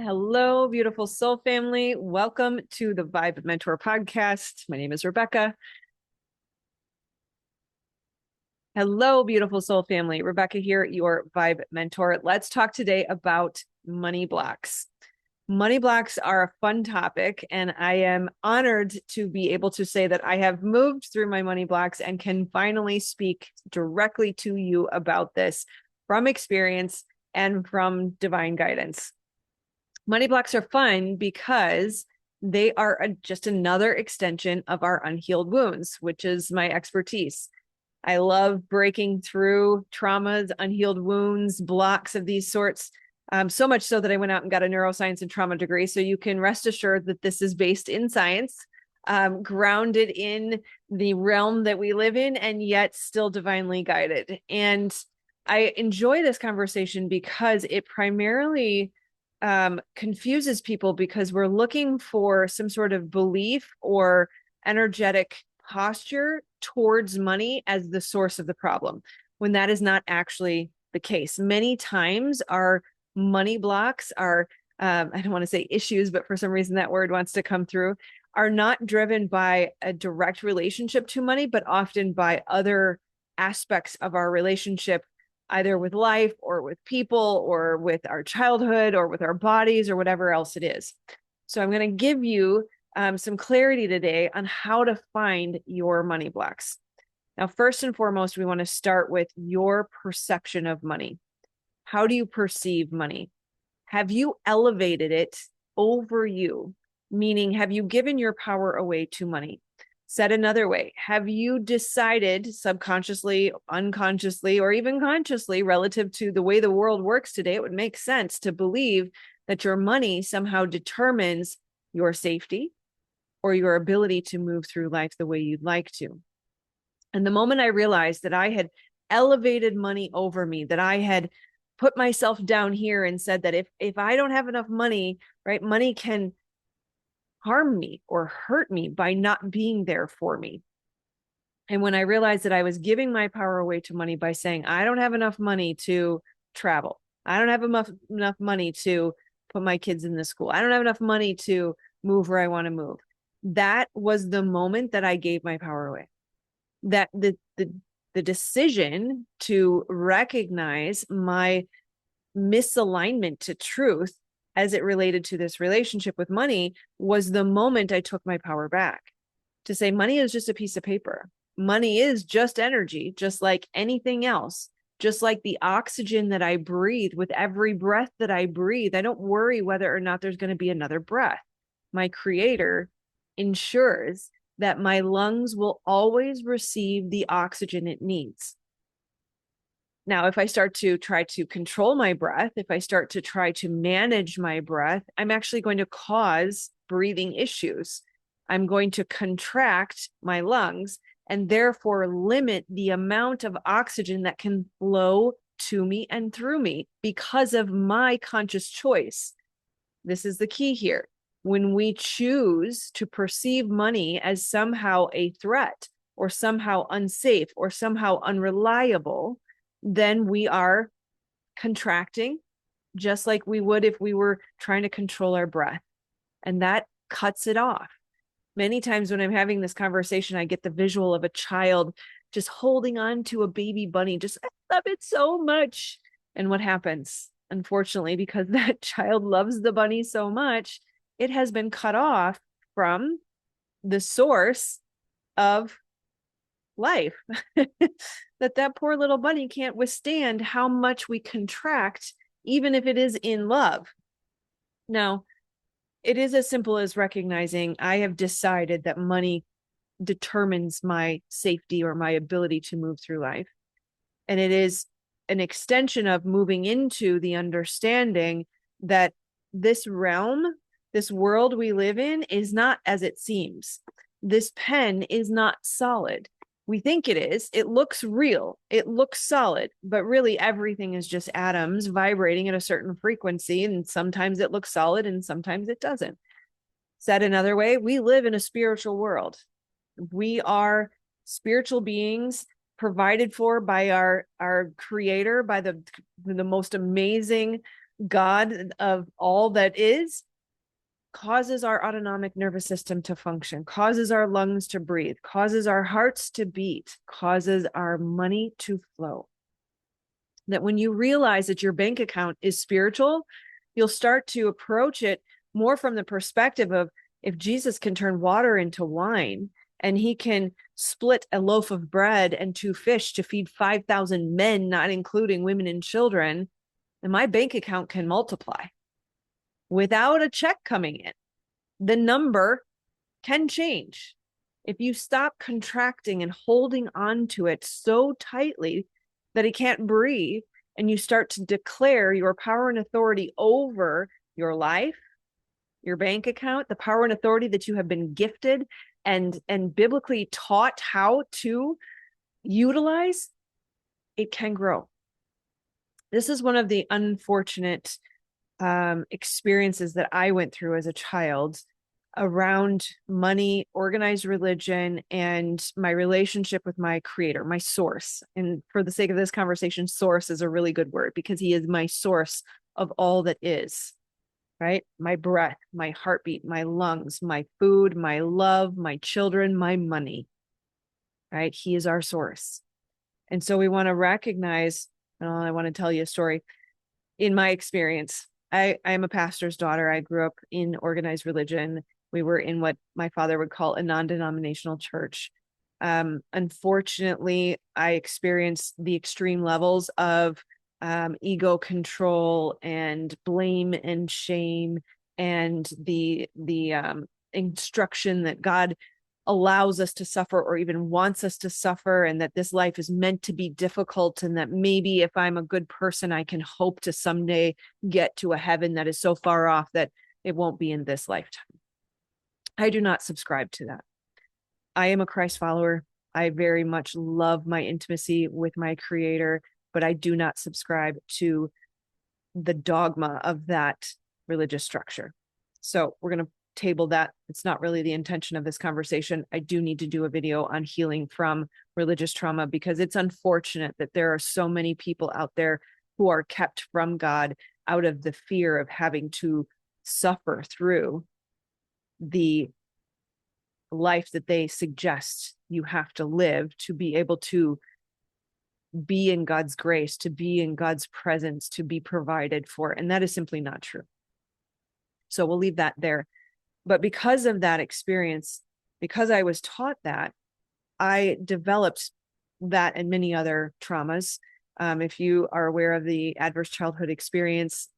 Hello, beautiful soul family. Welcome to the Vibe Mentor podcast. My name is Rebecca. Hello, beautiful soul family. Rebecca here, your Vibe Mentor. Let's talk today about money blocks. Money blocks are a fun topic, and I am honored to be able to say that I have moved through my money blocks and can finally speak directly to you about this from experience and from divine guidance. Money blocks are fun because they are just another extension of our unhealed wounds, which is my expertise. I love breaking through traumas, unhealed wounds, blocks of these sorts. So much so that I went out and got a neuroscience and trauma degree. So you can rest assured that this is based in science, grounded in the realm that we live in, and yet still divinely guided. And I enjoy this conversation because it primarily confuses people because we're looking for some sort of belief or energetic posture towards money as the source of the problem, when that is not actually the case. Many times our money blocks are, I don't want to say issues, but for some reason that word wants to come through, are not driven by a direct relationship to money, but often by other aspects of our relationship, either with life or with people or with our childhood or with our bodies or whatever else it is. So I'm going to give you some clarity today on how to find your money blocks. Now, first and foremost, we want to start with your perception of money. How do you perceive money? Have you elevated it over you? Meaning, have you given your power away to money? Said another way, have you decided subconsciously, unconsciously, or even consciously, relative to the way the world works today, it would make sense to believe that your money somehow determines your safety or your ability to move through life the way you'd like to? And the moment I realized that I had elevated money over me, that I had put myself down here and said that if I don't have enough money, right, money can harm me or hurt me by not being there for me. And when I realized that I was giving my power away to money by saying, I don't have enough money to travel, I don't have enough money to put my kids in this school, I don't have enough money to move where I want to move. That was the moment that I gave my power away. That the decision to recognize my misalignment to truth as it related to this relationship with money was the moment I took my power back to say money is just a piece of paper. Money is just energy, just like anything else, just like the oxygen that I breathe with every breath that I breathe. I don't worry whether or not there's going to be another breath. My creator ensures that my lungs will always receive the oxygen it needs. Now, if I start to try to control my breath, if I start to try to manage my breath, I'm actually going to cause breathing issues. I'm going to contract my lungs and therefore limit the amount of oxygen that can flow to me and through me because of my conscious choice. This is the key here. When we choose to perceive money as somehow a threat or somehow unsafe or somehow unreliable, then we are contracting just like we would if we were trying to control our breath. And that cuts it off. Many times when I'm having this conversation, I get the visual of a child just holding on to a baby bunny, just, I love it so much. And what happens? Unfortunately, because that child loves the bunny so much, it has been cut off from the source of life. that poor little bunny can't withstand how much we contract, even if it is in love. Now, it is as simple as recognizing I have decided that money determines my safety or my ability to move through life. And it is an extension of moving into the understanding that this realm, this world we live in, is not as it seems. This pen is not solid. We think it is. It looks real. It looks solid, but really everything is just atoms vibrating at a certain frequency. And sometimes it looks solid and sometimes it doesn't. Said another way, we live in a spiritual world. We are spiritual beings provided for by our creator, by the most amazing God of all that is, causes our autonomic nervous system to function, causes our lungs to breathe, causes our hearts to beat, causes our money to flow. That when you realize that your bank account is spiritual, you'll start to approach it more from the perspective of, if Jesus can turn water into wine and he can split a loaf of bread and 2 fish to feed 5,000 men, not including women and children, then my bank account can multiply without a check coming in. The number can change. If you stop contracting and holding on to it so tightly that it can't breathe, and you start to declare your power and authority over your life, your bank account, the power and authority that you have been gifted and biblically taught how to utilize, it can grow. This is one of the unfortunate experiences that I went through as a child around money, organized religion, and my relationship with my creator, my source. And for the sake of this conversation, source is a really good word because he is my source of all that is, right? My breath, my heartbeat, my lungs, my food, my love, my children, my money, right? He is our source. And so we want to recognize, I want to tell you a story. In my experience, I am a pastor's daughter. I grew up in organized religion. We were in what my father would call a non-denominational church. Unfortunately, I experienced the extreme levels of ego control and blame and shame, and the instruction that God allows us to suffer or even wants us to suffer, and that this life is meant to be difficult, and that maybe if I'm a good person, I can hope to someday get to a heaven that is so far off that it won't be in this lifetime. I do not subscribe to that. I am a Christ follower. I very much love my intimacy with my creator, but I do not subscribe to the dogma of that religious structure. So we're going to table that. It's not really the intention of this conversation. I do need to do a video on healing from religious trauma, because it's unfortunate that there are so many people out there who are kept from God out of the fear of having to suffer through the life that they suggest you have to live to be able to be in God's grace, to be in God's presence, to be provided for. And that is simply not true. So we'll leave that there. But because of that experience, because I was taught that, I developed that and many other traumas. If you are aware of the Adverse Childhood Experience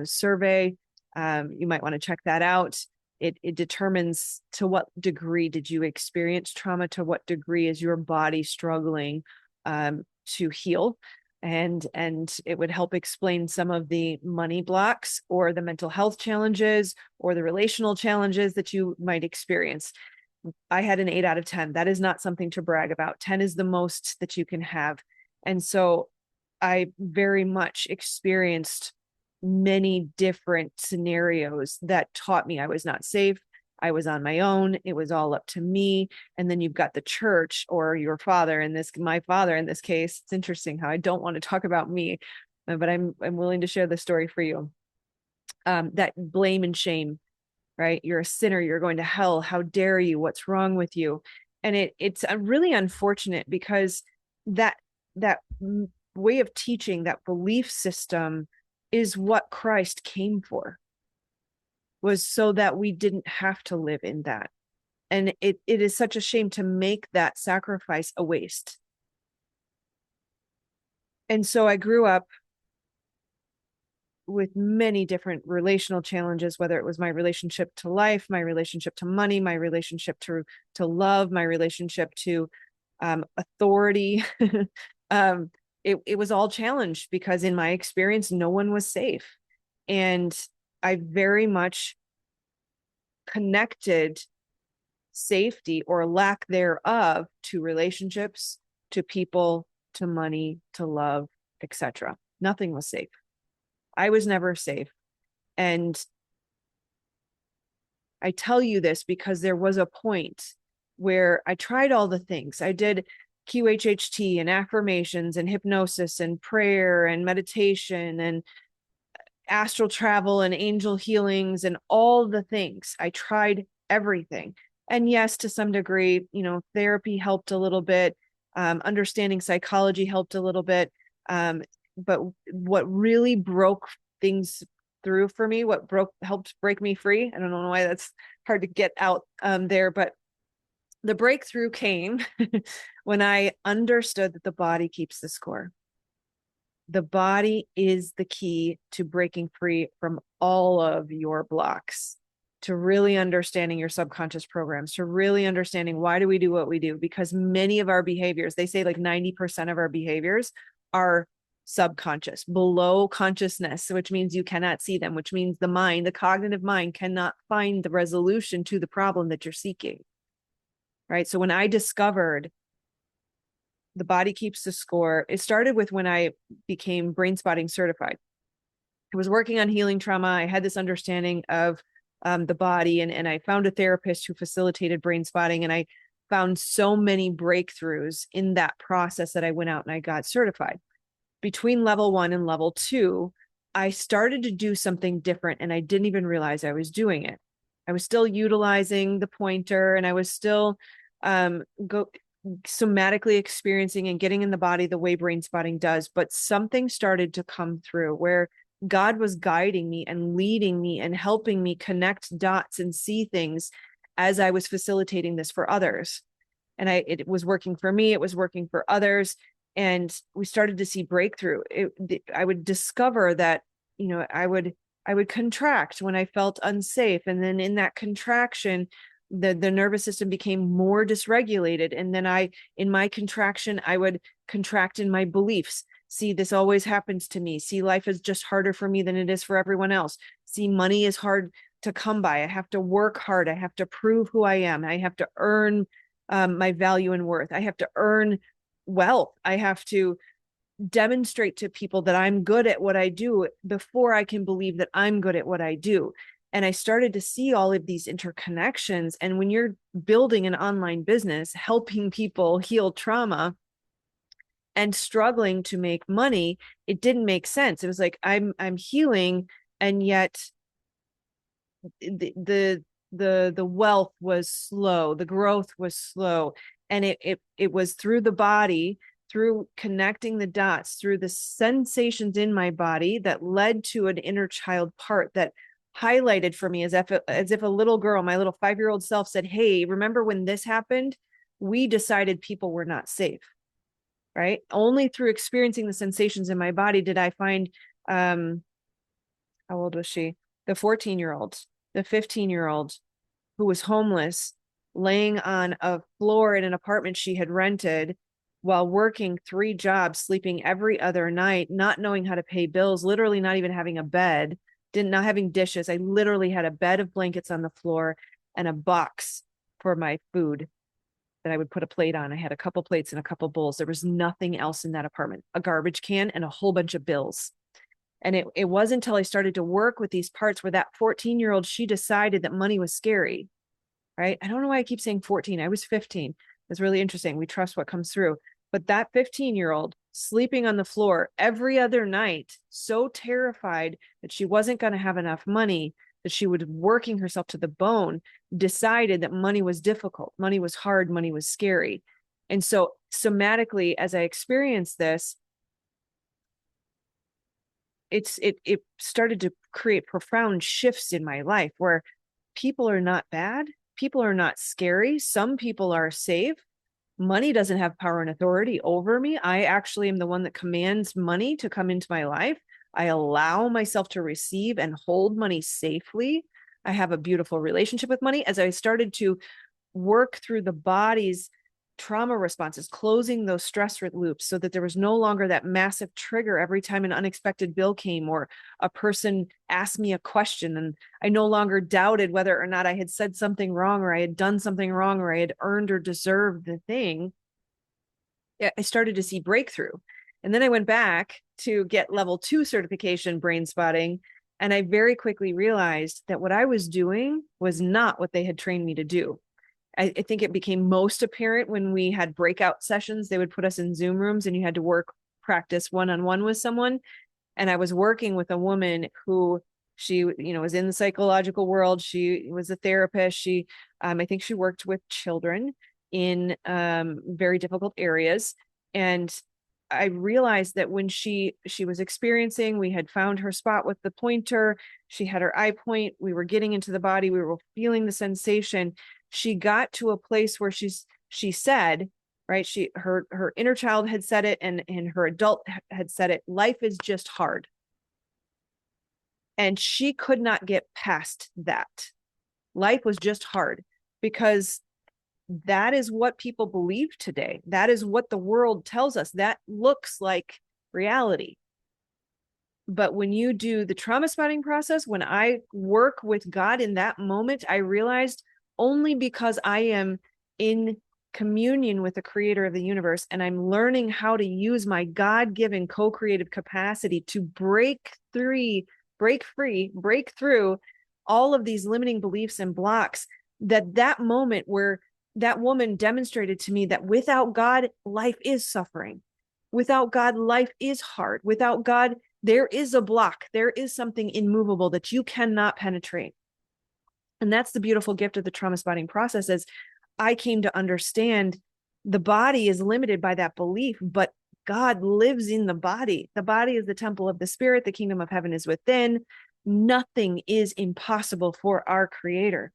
survey, you might want to check that out. It determines to what degree did you experience trauma, to what degree is your body struggling to heal. And it would help explain some of the money blocks or the mental health challenges or the relational challenges that you might experience. I had an 8 out of 10. That is not something to brag about. 10 is the most that you can have. And so I very much experienced many different scenarios that taught me I was not safe. I was on my own. It was all up to me. And then you've got the church, or your father in this, my father in this case. It's interesting how I don't want to talk about me, but I'm willing to share the story for you. That blame and shame, right? You're a sinner. You're going to hell. How dare you? What's wrong with you? And it's really unfortunate, because that way of teaching, that belief system, is what Christ came for, was so that we didn't have to live in that. And it is such a shame to make that sacrifice a waste. And so I grew up with many different relational challenges, whether it was my relationship to life, my relationship to money, my relationship to love, my relationship to authority. It was all challenged, because in my experience, no one was safe. And I very much connected safety or lack thereof to relationships, to people, to money, to love, etc. Nothing was safe. I was never safe. And I tell you this because there was a point where I tried all the things. I did QHHT and affirmations and hypnosis and prayer and meditation, and astral travel and angel healings and all the things. I tried everything. And yes, to some degree, therapy helped a little bit. Understanding psychology helped a little bit. But what really broke things through for me, helped break me free. I don't know why that's hard to get out there, but the breakthrough came when I understood that the body keeps the score. The body is the key to breaking free from all of your blocks, to really understanding your subconscious programs, to really understanding why do we do what we do? Because many of our behaviors, they say like 90% of our behaviors are subconscious, below consciousness, which means you cannot see them, which means the cognitive mind cannot find the resolution to the problem that you're seeking. Right? So when I discovered the body keeps the score, it started with when I became brain spotting certified. I was working on healing trauma. I had this understanding of the body, and I found a therapist who facilitated brain spotting, and I found so many breakthroughs in that process that I went out and I got certified. Between level 1 and level 2, I started to do something different, and I didn't even realize I was doing it. I was still utilizing the pointer, and I was still somatically experiencing and getting in the body the way brain spotting does. But something started to come through where God was guiding me and leading me and helping me connect dots and see things as I was facilitating this for others. And it was working for me, it was working for others. And we started to see breakthrough. I would discover that, I would contract when I felt unsafe. And then in that contraction, the nervous system became more dysregulated. And then in my contraction, I would contract in my beliefs. See, this always happens to me. See, life is just harder for me than it is for everyone else. See, money is hard to come by. I have to work hard. I have to prove who I am. I have to earn my value and worth. I have to earn wealth. I have to demonstrate to people that I'm good at what I do before I can believe that I'm good at what I do. And I started to see all of these interconnections. And when you're building an online business, helping people heal trauma and struggling to make money, it didn't make sense. It was like, I'm healing, and yet the wealth was slow, the growth was slow. And it was through the body, through connecting the dots, through the sensations in my body that led to an inner child part that highlighted for me as if a little girl, my little 5-year-old self said, hey, remember when this happened? We decided people were not safe, right? Only through experiencing the sensations in my body did I find, how old was she? The 14-year-old, the 15-year-old who was homeless, laying on a floor in an apartment she had rented while working 3 jobs, sleeping every other night, not knowing how to pay bills, literally not even having a bed, not having dishes. I literally had a bed of blankets on the floor and a box for my food that I would put a plate on. I had a couple plates and a couple bowls. There was nothing else in that apartment, a garbage can and a whole bunch of bills. And it wasn't until I started to work with these parts where that 14-year-old, she decided that money was scary, right? I don't know why I keep saying 14. I was 15. It's really interesting. We trust what comes through. But that 15-year-old sleeping on the floor every other night, so terrified that she wasn't going to have enough money, that she was working herself to the bone, decided that money was difficult, money was hard, money was scary. And so somatically, as I experienced this, it started to create profound shifts in my life where people are not bad. People are not scary. Some people are safe. Money doesn't have power and authority over me. I actually am the one that commands money to come into my life. I allow myself to receive and hold money safely. I have a beautiful relationship with money. As I started to work through the body's trauma responses, closing those stress loops so that there was no longer that massive trigger every time an unexpected bill came or a person asked me a question, and I no longer doubted whether or not I had said something wrong or I had done something wrong or I had earned or deserved the thing. I started to see breakthrough. And then I went back to get level 2 certification brain spotting. And I very quickly realized that what I was doing was not what they had trained me to do. I think it became most apparent when we had breakout sessions. They would put us in Zoom rooms and you had to practice one-on-one with someone. And I was working with a woman who she, was in the psychological world. She was a therapist. I think she worked with children in very difficult areas. And I realized that when she was experiencing, we had found her spot with the pointer. She had her eye point. We were getting into the body. We were feeling the sensation. She got to a place where she said, right, her inner child had said it, and her adult had said it. Life is just hard. And she could not get past that. Life was just hard, because that is what people believe today. That is what the world tells us. That looks like reality. But when you do the trauma spotting process, when I work with God in that moment, I realized only because I am in communion with the creator of the universe, and I'm learning how to use my God-given co-creative capacity to break through all of these limiting beliefs and blocks, that moment where that woman demonstrated to me that without God, life is suffering. Without God, life is hard. Without God, there is a block. There is something immovable that you cannot penetrate. And that's the beautiful gift of the trauma spotting process, is I came to understand the body is limited by that belief, but God lives in the body. The body is the temple of the spirit. The kingdom of heaven is within. Nothing is impossible for our creator.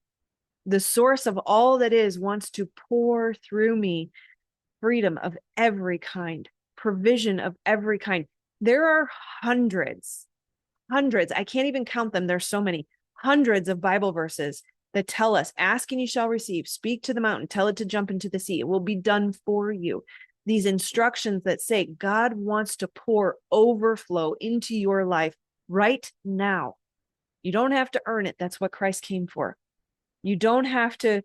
The source of all that is wants to pour through me freedom of every kind, provision of every kind. There are hundreds, I can't even count them. There's so many, hundreds of Bible verses that tell us, ask and you shall receive, speak to the mountain, tell it to jump into the sea. It will be done for you. These instructions that say God wants to pour overflow into your life right now. You don't have to earn it. That's what Christ came for. You don't have to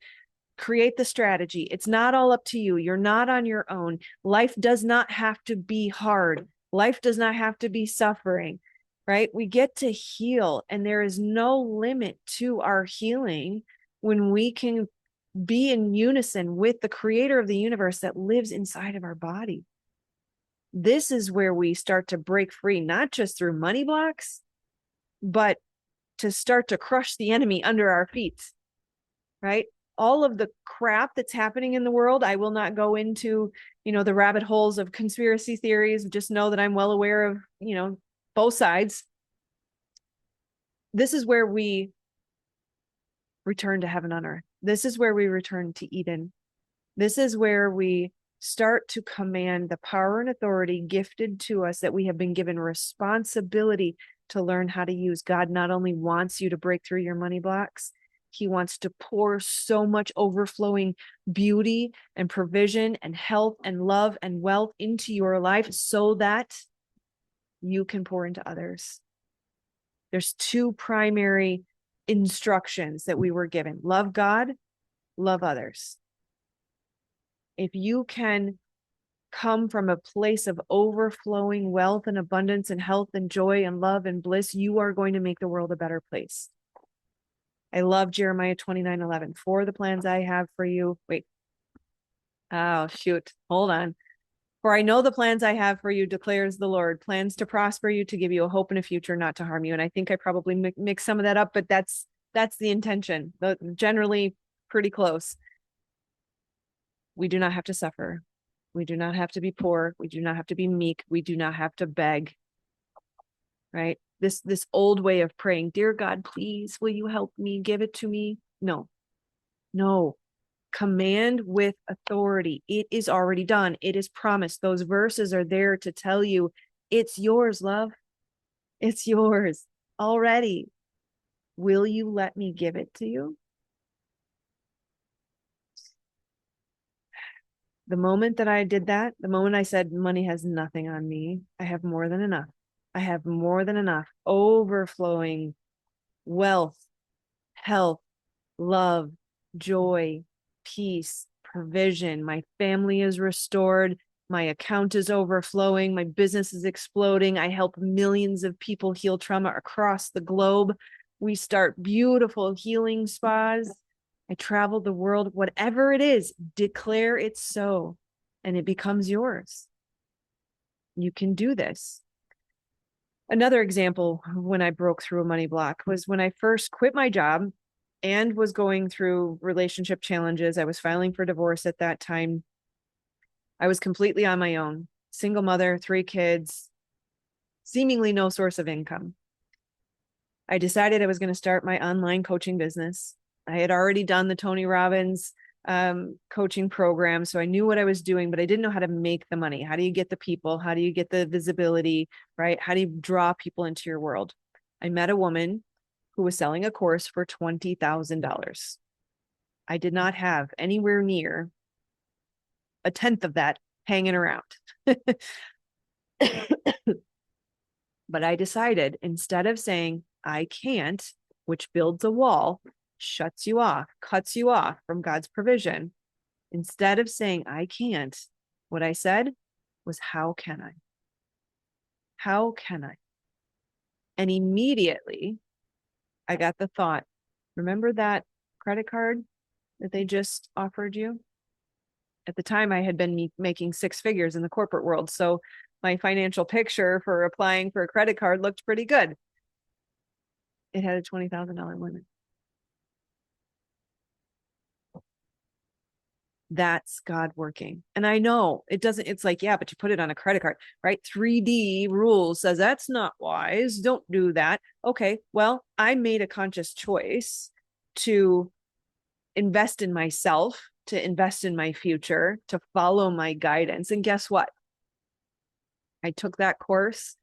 create the strategy. It's not all up to you. You're not on your own. Life does not have to be hard. Life does not have to be suffering, right? We get to heal, and there is no limit to our healing when we can be in unison with the creator of the universe that lives inside of our body. This is where we start to break free, not just through money blocks, but to start to crush the enemy under our feet, right? All of the crap that's happening in the world, I will not go into, the rabbit holes of conspiracy theories. Just know that I'm well aware of, both sides. This is where we return to heaven on earth. This is where we return to Eden. This is where we start to command the power and authority gifted to us that we have been given responsibility to learn how to use. God not only wants you to break through your money blocks, he wants to pour so much overflowing beauty and provision and health and love and wealth into your life so that you can pour into others. There's two primary instructions that we were given: love God, love others. If you can come from a place of overflowing wealth and abundance and health and joy and love and bliss, you are going to make the world a better place. I love Jeremiah 29:11. For the plans I have for you. Wait. Oh, shoot. Hold on. For I know the plans I have for you, declares the Lord, plans to prosper you, to give you a hope and a future, not to harm you. And I think I probably mix some of that up, but that's the intention. Generally pretty close. We do not have to suffer. We do not have to be poor. We do not have to be meek. We do not have to beg, right? This old way of praying, dear God, please, will you help me? Give it to me. No. Command with authority. It is already done. It is promised. Those verses are there to tell you it's yours, love. It's yours already. Will you let me give it to you? The moment that I did that, the moment I said, money has nothing on me, I have more than enough. I have more than enough. Overflowing wealth, health, love, joy, peace, provision. My family is restored. My account is overflowing. My business is exploding. I help millions of people heal trauma across the globe. We start beautiful healing spas. I travel the world. Whatever it is, declare it so, and it becomes yours. You can do this. Another example when I broke through a money block was when I first quit my job and was going through relationship challenges. I was filing for divorce at that time. I was completely on my own, single mother, 3 kids, seemingly no source of income. I decided I was going to start my online coaching business. I had already done the Tony Robbins coaching program, so I knew what I was doing, but I didn't know how to make the money. How do you get the people? How do you get the visibility, right? How do you draw people into your world? I met a woman who was selling a course for $20,000. I did not have anywhere near a tenth of that hanging around. But I decided, instead of saying, I can't, which builds a wall, shuts you off, cuts you off from God's provision, instead of saying, I can't, what I said was, how can I? How can I? And immediately I got the thought, remember that credit card that they just offered you? At the time, I had been making 6 figures in the corporate world. So my financial picture for applying for a credit card looked pretty good. It had a $20,000 limit. That's God working. And I know it doesn't, it's like, yeah, but you put it on a credit card, right? 3D rules says that's not wise. Don't do that. Okay. Well, I made a conscious choice to invest in myself, to invest in my future, to follow my guidance. And guess what? I took that course.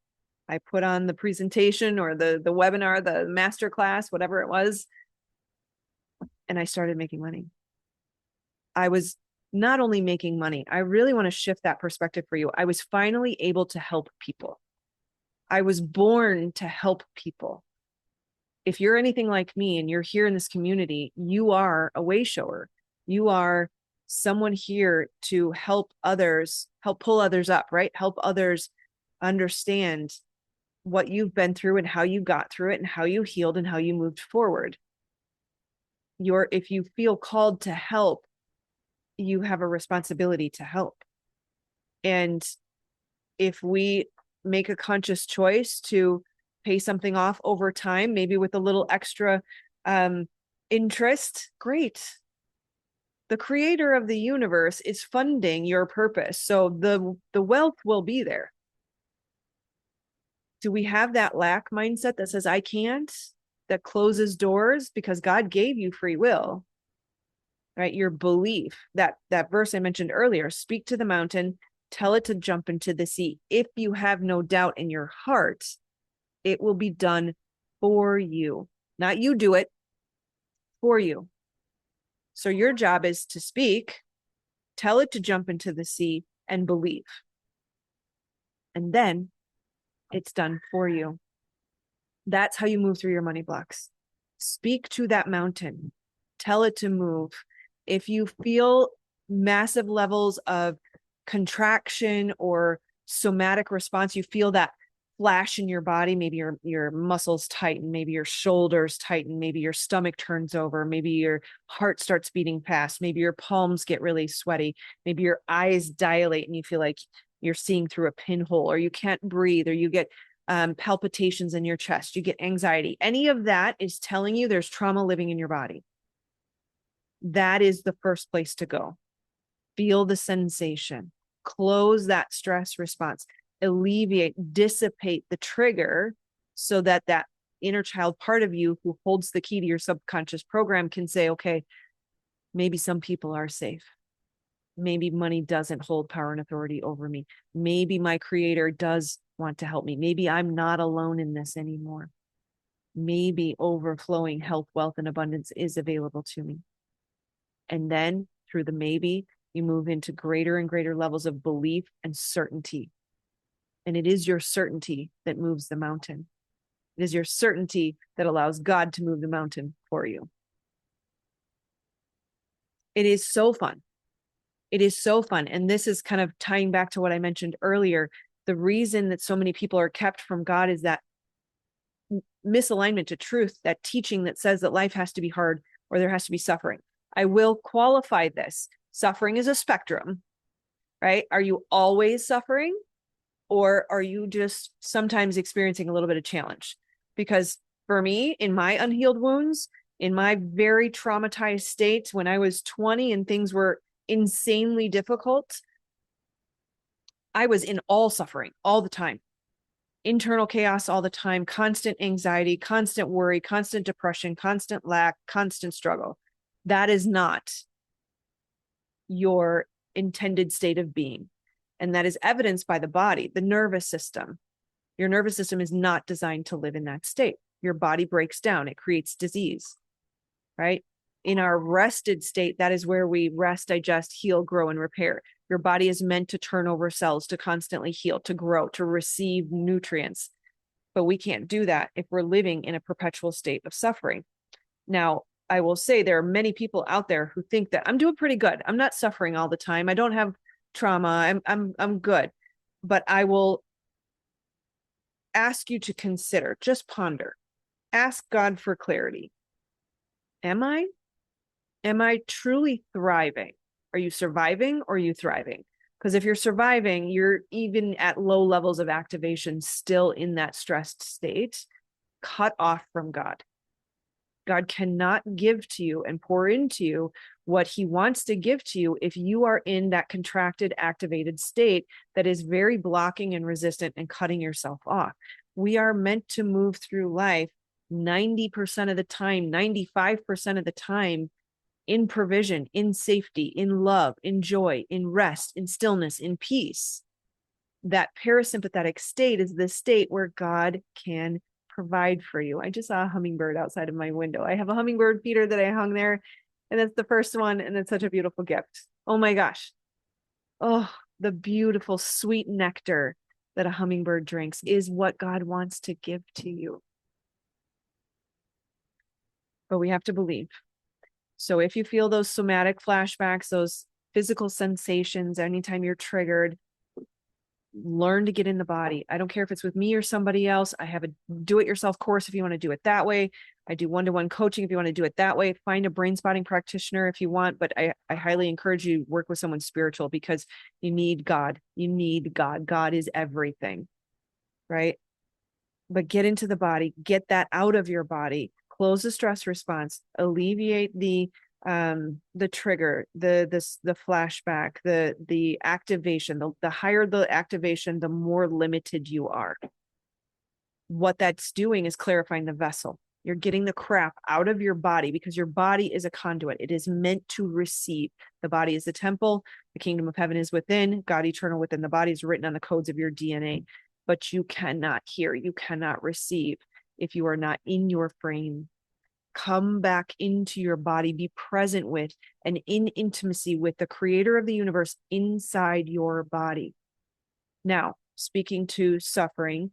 I put on the presentation or the webinar, the master class, whatever it was, and I started making money. I was not only making money, I really want to shift that perspective for you. I was finally able to help people. I was born to help people. If you're anything like me and you're here in this community, you are a way shower. You are someone here to help others, help pull others up, right? Help others understand what you've been through and how you got through it and how you healed and how you moved forward. If you feel called to help, you have a responsibility to help. And if we make a conscious choice to pay something off over time, maybe with a little extra interest, great. The creator of the universe is funding your purpose. So the wealth will be there. Do we have that lack mindset that says, I can't, that closes doors? Because God gave you free will, right? Your belief, that verse I mentioned earlier, speak to the mountain, tell it to jump into the sea. If you have no doubt in your heart, it will be done for you. Not you do it, for you. So your job is to speak, tell it to jump into the sea, and believe. And then it's done for you. That's how you move through your money blocks. Speak to that mountain, tell it to move. If you feel massive levels of contraction or somatic response, you feel that flash in your body, maybe your muscles tighten, maybe your shoulders tighten, maybe your stomach turns over, maybe your heart starts beating fast, maybe your palms get really sweaty, maybe your eyes dilate and you feel like you're seeing through a pinhole, or you can't breathe, or you get palpitations in your chest, you get anxiety. Any of that is telling you there's trauma living in your body. That is the first place to go. Feel the sensation, close that stress response, alleviate, dissipate the trigger so that that inner child part of you who holds the key to your subconscious program can say, okay, maybe some people are safe. Maybe money doesn't hold power and authority over me. Maybe my creator does want to help me. Maybe I'm not alone in this anymore. Maybe overflowing health, wealth, and abundance is available to me. And then through the maybe, you move into greater and greater levels of belief and certainty. And it is your certainty that moves the mountain. It is your certainty that allows God to move the mountain for you. It is so fun. It is so fun. And this is kind of tying back to what I mentioned earlier. The reason that so many people are kept from God is that misalignment to truth, that teaching that says that life has to be hard or there has to be suffering. I will qualify this. Suffering is a spectrum, right? Are you always suffering? Or are you just sometimes experiencing a little bit of challenge? Because for me, in my unhealed wounds, in my very traumatized state, when I was 20 and things were insanely difficult, I was in all suffering all the time, internal chaos all the time, constant anxiety, constant worry, constant depression, constant lack, constant struggle. That is not your intended state of being. And that is evidenced by the body, the nervous system. Your nervous system is not designed to live in that state. Your body breaks down, it creates disease, right? In our rested state, that is where we rest, digest, heal, grow, and repair. Your body is meant to turn over cells, to constantly heal, to grow, to receive nutrients. But we can't do that if we're living in a perpetual state of suffering. Now, I will say there are many people out there who think that I'm doing pretty good. I'm not suffering all the time. I don't have trauma. I'm good. But I will ask you to consider, just ponder, ask God for clarity. Am I truly thriving? Are you surviving or are you thriving? Because if you're surviving, you're even at low levels of activation, still in that stressed state, cut off from God. God cannot give to you and pour into you what he wants to give to you if you are in that contracted, activated state that is very blocking and resistant and cutting yourself off. We are meant to move through life 90% of the time, 95% of the time, in provision, in safety, in love, in joy, in rest, in stillness, in peace. That parasympathetic state is the state where God can provide for you. I just saw a hummingbird outside of my window. I have a hummingbird feeder that I hung there, and that's the first one, and it's such a beautiful gift. Oh my gosh. Oh, the beautiful sweet nectar that a hummingbird drinks is what God wants to give to you. But we have to believe. So if you feel those somatic flashbacks, those physical sensations, anytime you're triggered, learn to get in the body. I don't care if it's with me or somebody else. I have a do-it-yourself course if you want to do it that way. I do one-to-one coaching if you want to do it that way. Find a brain spotting practitioner if you want, but I highly encourage you to work with someone spiritual because you need God. You need God. God is everything, right? But get into the body, get that out of your body, close the stress response, alleviate the trigger, the flashback, the activation. The higher the activation, the more limited you are. What that's doing is clarifying the vessel. You're getting the crap out of your body because your body is a conduit. It is meant to receive. The body is the temple. The kingdom of heaven is within. God eternal within. The body is written on the codes of your DNA. But you cannot hear. You cannot receive if you are not in your frame. Come back into your body, be present with and in intimacy with the creator of the universe inside your body. Now, speaking to suffering,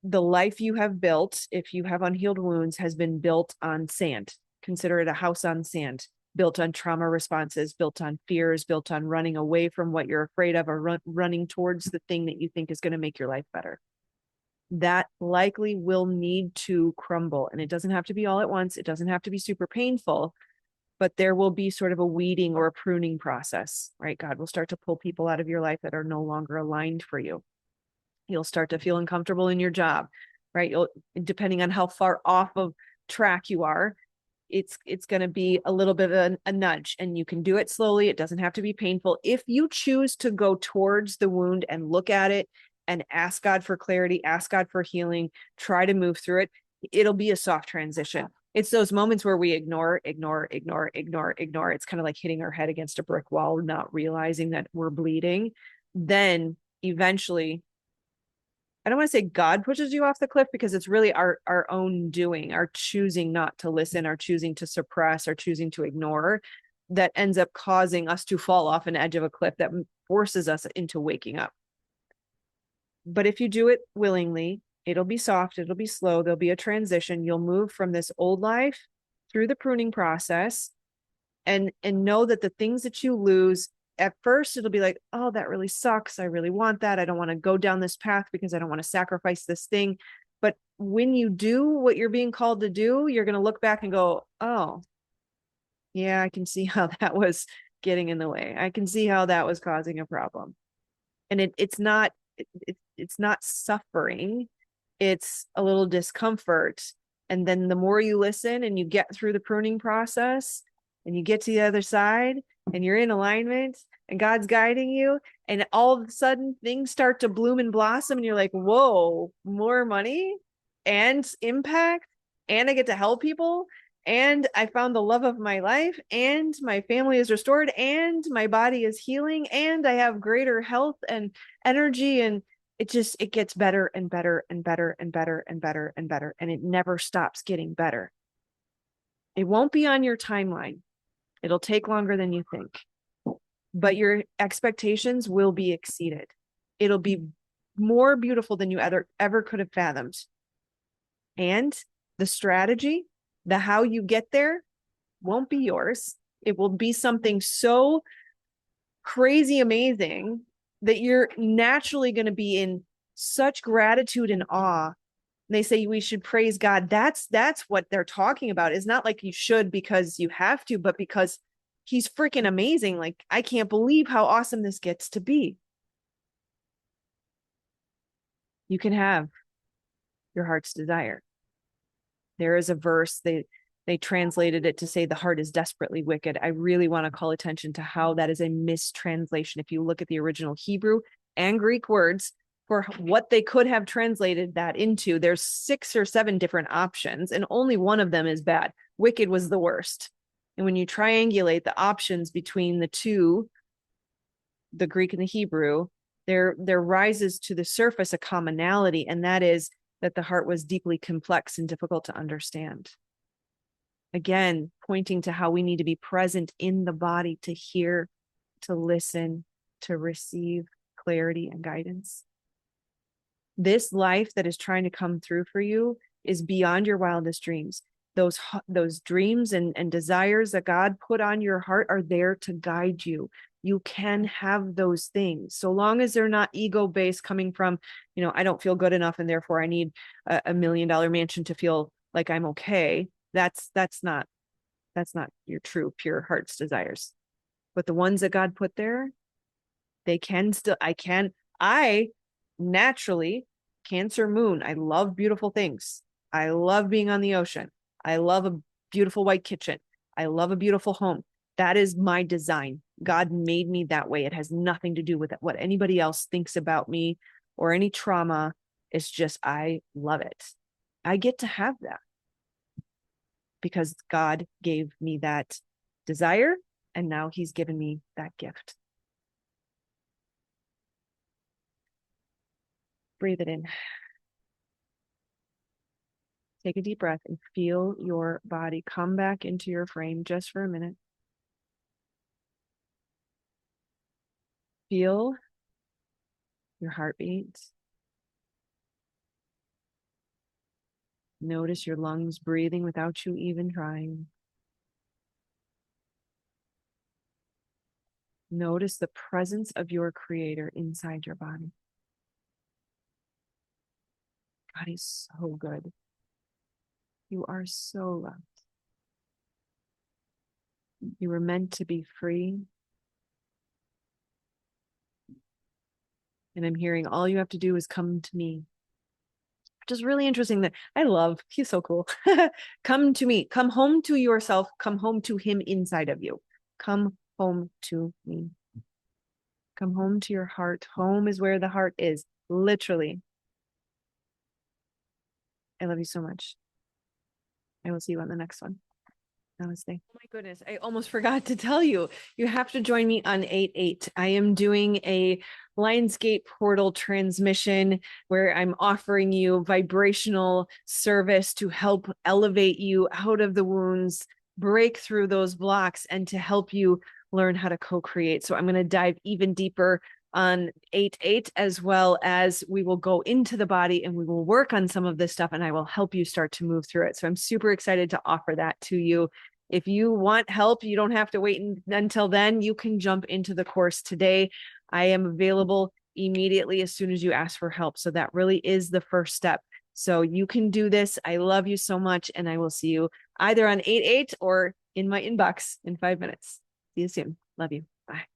the life you have built, if you have unhealed wounds, has been built on sand. Consider it a house on sand, built on trauma responses, built on fears, built on running away from what you're afraid of or running towards the thing that you think is going to make your life better. That likely will need to crumble. And it doesn't have to be all at once. It doesn't have to be super painful, but there will be sort of a weeding or a pruning process, right? God will start to pull people out of your life that are no longer aligned for you. You'll start to feel uncomfortable in your job, right? Depending on how far off of track you are, it's going to be a little bit of a nudge, and you can do it slowly. It doesn't have to be painful. If you choose to go towards the wound and look at it and ask God for clarity, ask God for healing, try to move through it, it'll be a soft transition. It's those moments where we ignore. It's kind of like hitting our head against a brick wall, not realizing that we're bleeding. Then eventually, I don't want to say God pushes you off the cliff because it's really our own doing, our choosing not to listen, our choosing to suppress, our choosing to ignore that ends up causing us to fall off an edge of a cliff that forces us into waking up. But if you do it willingly, it'll be soft, it'll be slow, there'll be a transition. You'll move from this old life through the pruning process and know that the things that you lose, at first it'll be like, oh, that really sucks. I really want that. I don't want to go down this path because I don't want to sacrifice this thing. But when you do what you're being called to do, you're going to look back and go, oh, yeah, I can see how that was getting in the way. I can see how that was causing a problem. And it's not it's not suffering. It's a little discomfort. And then the more you listen and you get through the pruning process and you get to the other side and you're in alignment and God's guiding you, and all of a sudden things start to bloom and blossom and you're like, whoa, more money and impact, and I get to help people, and I found the love of my life, and my family is restored, and my body is healing, and I have greater health and energy, and it gets better and better and better and better and better and better, and it never stops getting better. It won't be on your timeline. It'll take longer than you think, but your expectations will be exceeded. It'll be more beautiful than you ever could have fathomed. And the strategy, the how you get there won't be yours. It will be something so crazy amazing that you're naturally going to be in such gratitude and awe. They say we should praise God. That's what they're talking about. It's not like you should because you have to, but because he's freaking amazing. Like, I can't believe how awesome this gets to be. You can have your heart's desire. There is a verse, they translated it to say the heart is desperately wicked. I really want to call attention to how that is a mistranslation. If you look at the original Hebrew and Greek words for what they could have translated that into, there's 6 or 7 different options, and only one of them is bad. Wicked was the worst. And when you triangulate the options between the two, the Greek and the Hebrew, there rises to the surface a commonality, and that is that the heart was deeply complex and difficult to understand. Again, pointing to how we need to be present in the body to hear, to listen, to receive clarity and guidance. This life that is trying to come through for you is beyond your wildest dreams. Those dreams and desires that God put on your heart are there to guide you. You can have those things so long as they're not ego-based, coming from, I don't feel good enough and therefore I need a $1 million mansion to feel like I'm okay. That's not your true pure heart's desires. But the ones that God put there, I naturally, Cancer moon, I love beautiful things. I love being on the ocean. I love a beautiful white kitchen. I love a beautiful home. That is my design. God made me that way. It has nothing to do with what anybody else thinks about me or any trauma. It's just, I love it. I get to have that because God gave me that desire, and now he's given me that gift. Breathe it in. Take a deep breath and feel your body come back into your frame just for a minute. Feel your heartbeat. Notice your lungs breathing without you even trying. Notice the presence of your Creator inside your body. God is so good. You are so loved. You were meant to be free. And I'm hearing all you have to do is come to me. Which is really interesting that I love. He's so cool. Come to me. Come home to yourself. Come home to him inside of you. Come home to me. Come home to your heart. Home is where the heart is. Literally. I love you so much. I will see you on the next one. Namaste. Oh my goodness. I almost forgot to tell you, you have to join me on 8/8. I am doing a Lionsgate portal transmission where I'm offering you vibrational service to help elevate you out of the wounds, break through those blocks, and to help you learn how to co-create. So I'm going to dive even deeper on 8/8, as well as we will go into the body and we will work on some of this stuff, and I will help you start to move through it. So I'm super excited to offer that to you. If you want help, you don't have to wait until then. You can jump into the course today. I am available immediately as soon as you ask for help. So that really is the first step. So you can do this. I love you so much, and I will see you either on 8/8 or in my inbox in 5 minutes. See you soon. Love you. Bye.